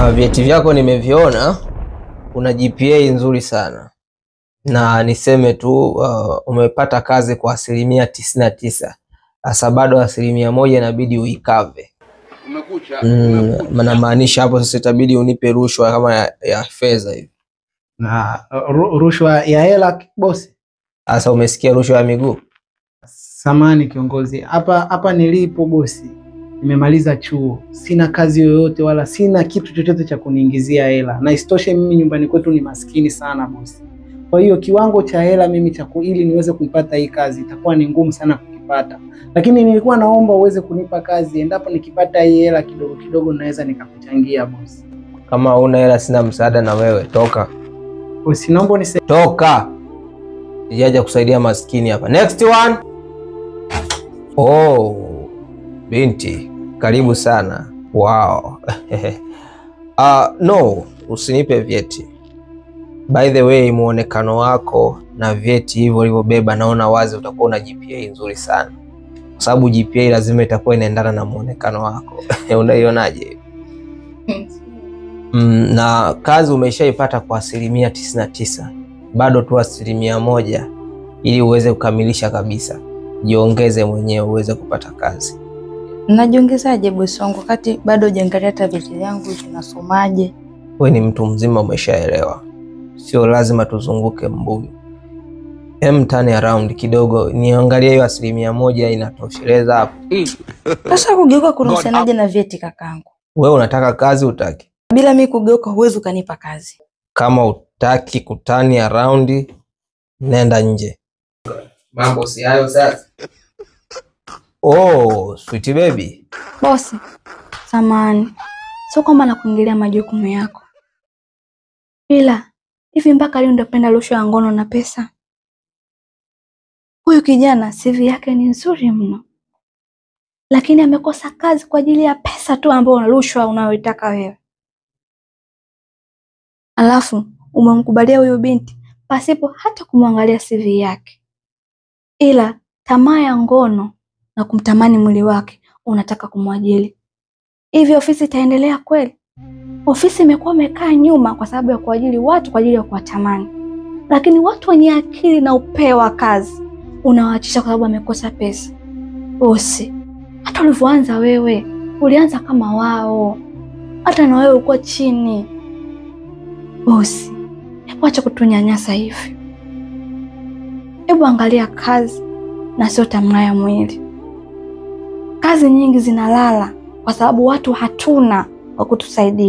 Vyeti vyako nimeviona, una GPA nzuri sana. Na niseme tu umepata kazi kwa 99%. Asa bado 1% inabidi uikave. Umekucha. Maana maanisha hapo sasa itabidi unipe rushwa kama ya fedha hivi. Na rushwa ya hela bosi? Asa umesikia rushwa ya miguu? Samani kiongozi, hapa nilipo bosi, nimemaliza chuo, sina kazi yoyote wala sina kitu chochote cha kuniingizia hela, na isitoshe mimi nyumbani kwetu ni maskini sana bosi. Kwa hiyo kiwango cha hela mimi ili niweze kuipata hii kazi itakuwa ni ngumu sana kukipata, lakini nilikuwa naomba uweze kunipa kazi, endapo nikipata hii hela kidogo kidogo naweza nikakuchangia bosi. Kama una hela sina msaada na wewe, toka bosi. Naomba toka, sijaja kusaidia maskini hapa. Next one. Oh, binti, karibu sana. Wow. No, usinipe vyeti. By the way, muonekano wako na vyeti hivyo ulivyobeba naona wazi utakuwa na GPA nzuri sana. Kwa sababu GPA lazima itakuwa inaendana na muonekano wako. Unaionaje? Na kazi umeshaipata kwa 99%. Bado tu 1% ili uweze kukamilisha kabisa. Jiongeze mwenyewe uweze kupata kazi. Najiongezaje bosi wangu wakati bado hujaangalia hata vyeti vyangu vinasomaje? Wewe ni mtu mzima, umeshaelewa. Sio lazima tuzunguke mbuyu. Turn around kidogo, niangalie hiyo 1% inatosheleza hapo. Sasa kugeuka kunahusianaje na vyeti kakangu? Wewe unataka kazi utaki? Bila mimi kugeuka huwezi ukanipa kazi. Kama utaki turn around, nenda nje. Mambo si hayo sasa. Oh, sweet baby. Bosi, samahani. Sio kama nakuingilia majukumu yako. Ila, hivi mpaka leo ndapenda rushwa ya ngono na pesa? Huyu kijana CV yake ni nzuri mno. Lakini amekosa kazi kwa ajili ya pesa tu ambayo rushwa unayoitaka wewe. Alafu, umemkubalia huyu binti pasipo hata kumwangalia CV yake. Ila tamaa ya ngono na kumtamani mwili wake unataka kumwajili. Hivi ofisi itaendelea kweli? Ofisi imekuwa imekaa nyuma kwa sababu ya kuajili watu kwa ajili ya kuwatamani. Lakini watu wenye akili na upeo wa kazi unawaachisha kwa sababu amekosa pesa. Bosi, hata ulivyoanza wewe, ulianza kama wao. Hata na wewe uko chini. Bosi, hebu acha kutunyanyasa hivi. Hebu angalia kazi na sio tamaa ya mwili. Kazi nyingi zinalala kwa sababu watu hatuna wa kutusaidia.